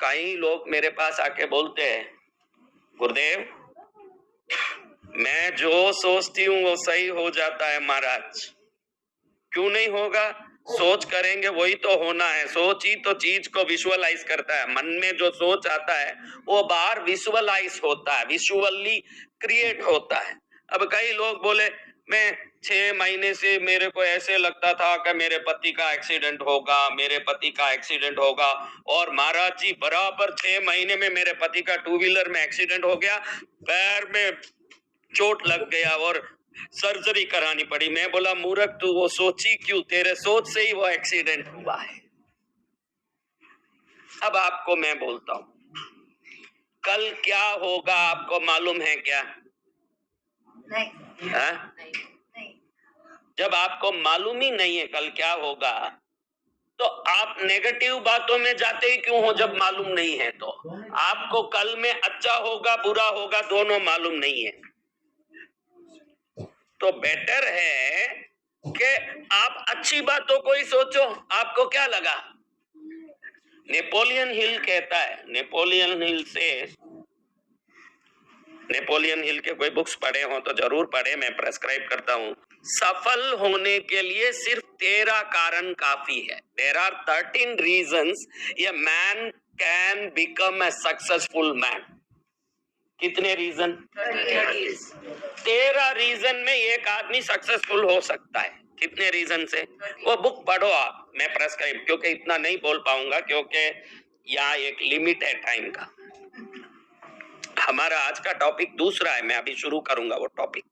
कई लोग मेरे पास आके बोलते हैं, गुरुदेव मैं जो सोचती हूँ वो सही हो जाता है महाराज। क्यों नहीं होगा? सोच करेंगे वही तो होना है। सोच ही तो चीज को विजुअलाइज करता है। मन में जो सोच आता है वो बाहर विजुअलाइज होता है, विजुअली क्रिएट होता है। अब कई लोग बोले मैं 6 महीने से मेरे को ऐसे लगता था कि मेरे पति का एक्सीडेंट होगा, मेरे पति का एक्सीडेंट होगा, और महाराज जी बराबर 6 महीने में मेरे पति का 2 व्हीलर में एक्सीडेंट हो गया, पैर में चोट लग गया और सर्जरी करानी पड़ी। मैं बोला मूर्ख तू वो सोची क्यों? तेरे सोच से ही वो एक्सीडेंट हुआ है। अब आपको मैं बोलता हूं, कल क्या होगा आपको मालूम है क्या? नहीं। नहीं। जब आपको मालूम ही नहीं है कल क्या होगा, तो आप नेगेटिव बातों में जाते ही क्यों हो? जब मालूम नहीं है तो आपको कल में अच्छा होगा बुरा होगा दोनों मालूम नहीं है। तो बेटर है कि आप अच्छी बातों को ही सोचो। आपको क्या लगा? नेपोलियन हिल कहता है, नेपोलियन हिल के कोई बुक्स पढ़े हो तो जरूर पढ़े, मैं प्रेस्क्राइब करता हूं। सफल होने के लिए सिर्फ 13 कारण काफी है। There are 13 reasons a man can become a successful man. कितने रीजन? 13 रीजन में एक आदमी सक्सेसफुल हो सकता है। कितने रीजन से? वो बुक पढ़ो आप, मैं प्रेस्क्राइब, क्योंकि इतना नहीं बोल पाऊंगा क्योंकि यहाँ एक लिमिट है टाइम का। हमारा आज का टॉपिक दूसरा है, मैं अभी शुरू करूंगा वो टॉपिक।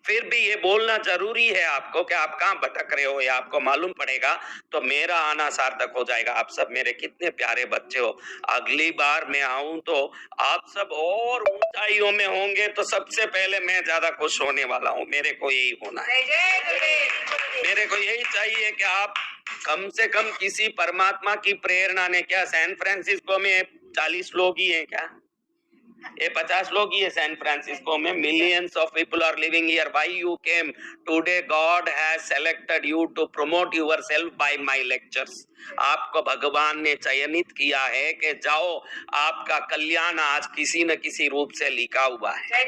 फिर भी ये बोलना जरूरी है आपको कि आप कहाँ भटक रहे हो, या आपको मालूम पड़ेगा तो मेरा आना सार्थक हो जाएगा। आप सब मेरे कितने प्यारे बच्चे हो। अगली बार मैं आऊं तो आप सब और ऊंचाइयों में होंगे, तो सबसे पहले मैं ज्यादा खुश होने वाला हूं। मेरे को यही होना है, मेरे को यही चाहिए कि आप कम से कम किसी परमात्मा की प्रेरणा ने, क्या सैन फ्रांसिस्को में 40 लोग ही हैं क्या? ये 50 लोग ही है सैन फ्रांसिस्को में। Millions of people are living here. Why you came today? God has selected you to promote yourself by my lectures. आपको भगवान ने चयनित किया है कि जाओ, आपका कल्याण आज किसी न किसी रूप से लिखा हुआ है।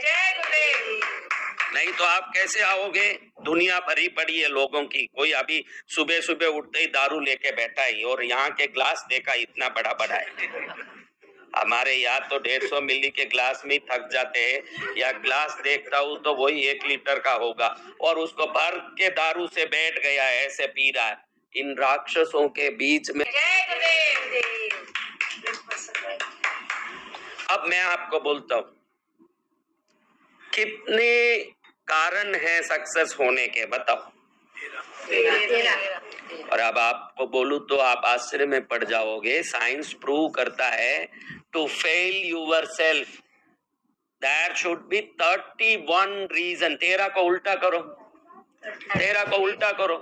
नहीं तो आप कैसे आओगे? दुनिया भरी पड़ी है लोगों की। कोई अभी सुबह सुबह उठते ही दारू लेके बैठा है, और यहाँ के ग्लास देखा इतना बड़ा बड़ा है। हमारे यहाँ तो 150 मिली के ग्लास में थक जाते हैं, या ग्लास देखता हूँ तो वही 1 लीटर का होगा, और उसको भर के दारू से बैठ गया है, ऐसे पी रहा है। इन राक्षसों के बीच में अब मैं आपको बोलता हूँ, कितने कारण हैं सक्सेस होने के, बताओ? 13। और अब आपको बोलूं तो आप आश्चर्य में पड़ जाओगे। साइंस प्रूव करता है to fail yourself there should be 31 reason. 13 को उल्टा करो, 13 को उल्टा करो।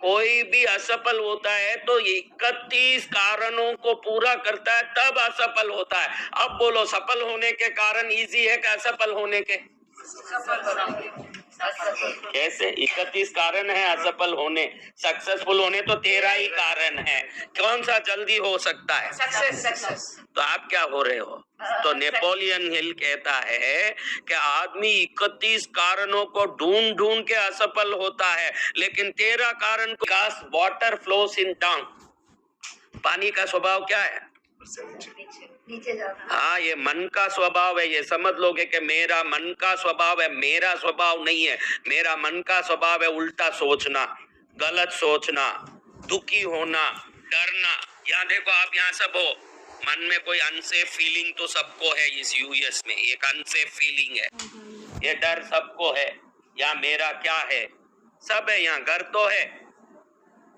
कोई भी असफल होता है तो 31 कारणों को पूरा करता है, तब असफल होता है। अब बोलो, सफल होने के कारण इजी है कि असफल होने के? कैसे? 31 कारण है असफल होने, सक्सेसफुल होने तो 13 ही कारण है। कौन सा जल्दी हो सकता है? सक्सेस। तो आप क्या हो रहे हो? तो नेपोलियन हिल कहता है कि आदमी 31 कारणों को ढूंढ ढूंढ के असफल होता है, लेकिन 13 कारण को वाटर फ्लोस इन टाउन। पानी का स्वभाव क्या है? नीचे जाना। हाँ, ये मन का स्वभाव है। ये समझ लोगे कि मेरा मन का स्वभाव है। मेरा स्वभाव नहीं है। मेरा मन का स्वभाव है उल्टा सोचना, गलत सोचना, दुखी होना, डरना। यहाँ देखो, आप यहाँ सब हो, मन में कोई अनसेफ फीलिंग तो सबको है। इस यूएस में एक अनसेफ फीलिंग है, ये डर सबको है। यहाँ मेरा क्या है? सब है। यहाँ घर तो है,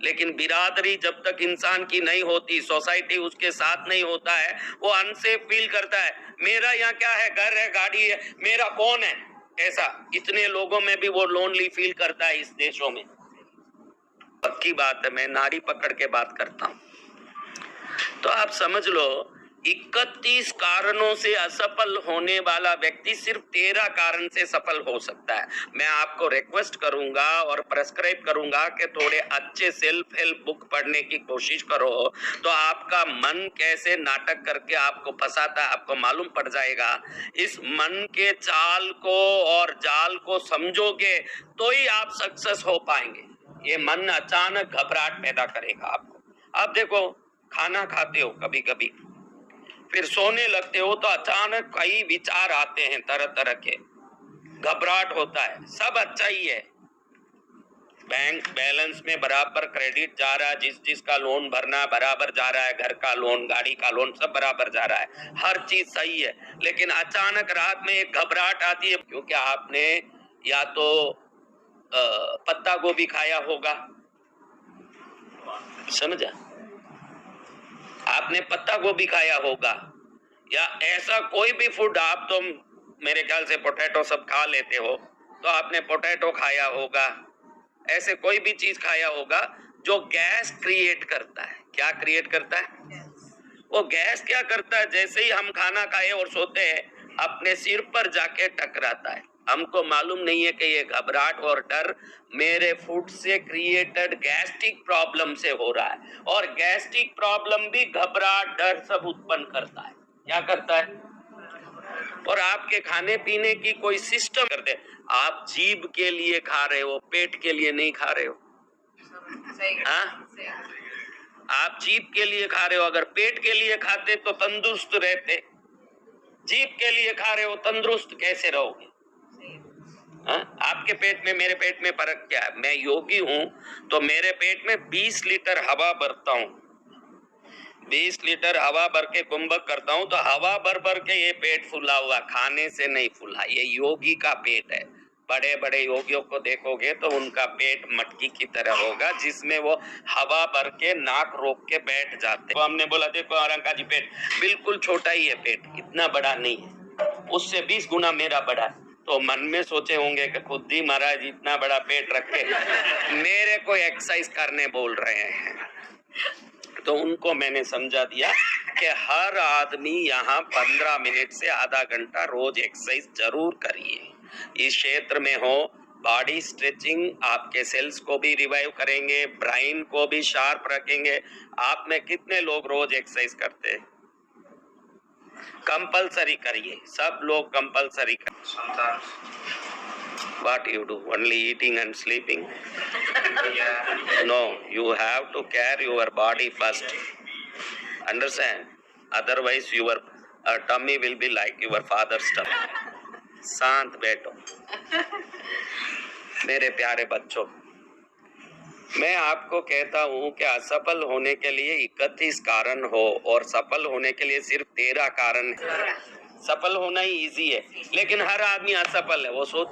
लेकिन बिरादरी जब तक इंसान की नहीं होती, सोसाइटी उसके साथ नहीं होता है, वो अनसेफ फील करता है। मेरा यहाँ क्या है? घर है, गाड़ी है, मेरा कौन है? ऐसा इतने लोगों में भी वो लोनली फील करता है इस देशों में। पक्की बात है, मैं नाड़ी पकड़ के बात करता हूँ। तो आप समझ लो 31 कारणों से असफल होने वाला व्यक्ति सिर्फ 13 कारण से सफल हो सकता है। मैं आपको रिक्वेस्ट करूंगा और प्रेस्क्राइब करूंगा कि थोड़े अच्छे सेल्फ हेल्प बुक पढ़ने की कोशिश करो, तो आपका मन कैसे नाटक करके आपको फंसाता है आपको मालूम पड़ जाएगा। इस मन के चाल को और जाल को समझोगे तो ही आप सक्सेस हो पाएंगे। ये मन अचानक घबराहट पैदा करेगा आपको। अब देखो, खाना खाते हो कभी कभी, फिर सोने लगते हो तो अचानक कई विचार आते हैं तरह तरह के, घबराहट होता है। सब अच्छा ही है, बैंक बैलेंस में बराबर क्रेडिट जा रहा है, जिसका लोन भरना बराबर जा रहा है, घर का लोन, गाड़ी का लोन, सब बराबर जा रहा है, हर चीज सही है। लेकिन अचानक रात में एक घबराहट आती है, क्योंकि आपने या तो पत्ता गोभी खाया होगा, समझा, आपने पत्ता गोभी खाया होगा, या ऐसा कोई भी फूड, आप तो मेरे ख्याल से पोटैटो सब खा लेते हो, तो आपने पोटैटो खाया होगा, ऐसे कोई भी चीज खाया होगा जो गैस क्रिएट करता है। क्या क्रिएट करता है? वो गैस क्या करता है, जैसे ही हम खाना खाए और सोते हैं अपने सिर पर जाके टकराता है। हमको मालूम नहीं है कि ये घबराहट और डर मेरे फूड से क्रिएटेड गैस्ट्रिक प्रॉब्लम से हो रहा है, और गैस्ट्रिक प्रॉब्लम भी घबराहट डर सब उत्पन्न करता है। क्या करता है? और आपके खाने पीने की कोई सिस्टम करते, आप जीभ के लिए खा रहे हो, पेट के लिए नहीं खा रहे हो। हाँ, आप जीभ के लिए खा रहे हो, अगर पेट के लिए खाते तो तंदुरुस्त रहते, जीभ के लिए खा रहे हो, तंदुरुस्त कैसे रहोगे? आपके पेट में मेरे पेट में फर्क क्या है? मैं योगी हूं तो मेरे पेट में 20 लीटर हवा भरता हूं, 20 लीटर हवा भर के कुंभक करता हूं, तो हवा भर भर के ये पेट फूला हुआ, खाने से नहीं फूला। ये योगी का पेट है। बड़े बड़े योगियों को देखोगे तो उनका पेट मटकी की तरह होगा, जिसमें वो हवा भर के नाक रोक के बैठ जाते। तो हमने बोला देखो औरंगा जी, पेट बिल्कुल छोटा ही है, पेट इतना बड़ा नहीं है, उससे 20 गुना मेरा बड़ा है। तो मन में सोचे होंगे कि खुद ही महाराज इतना बड़ा पेट रखे मेरे को एक्सरसाइज करने बोल रहे हैं। तो उनको मैंने समझा दिया कि हर आदमी यहाँ 15 मिनट से आधा घंटा रोज एक्सरसाइज जरूर करिए। इस क्षेत्र में हो, बॉडी स्ट्रेचिंग आपके सेल्स को भी रिवाइव करेंगे, ब्रेन को भी शार्प रखेंगे। आप में कितने लोग रोज एक्सरसाइज करते हैं? कंपलसरी करिए, सब लोग कंपलसरी करिए। What you do? Only eating and sleeping? No, you have to care your body first. Understand? Otherwise your tummy will be like your father's tummy. शांत बैठो मेरे प्यारे बच्चों। मैं आपको कहता हूं कि असफल होने के लिए 31 कारण हो और सफल होने के लिए सिर्फ 13 कारण है। सफल होना ही इजी है, लेकिन हर आदमी असफल है। वो सोच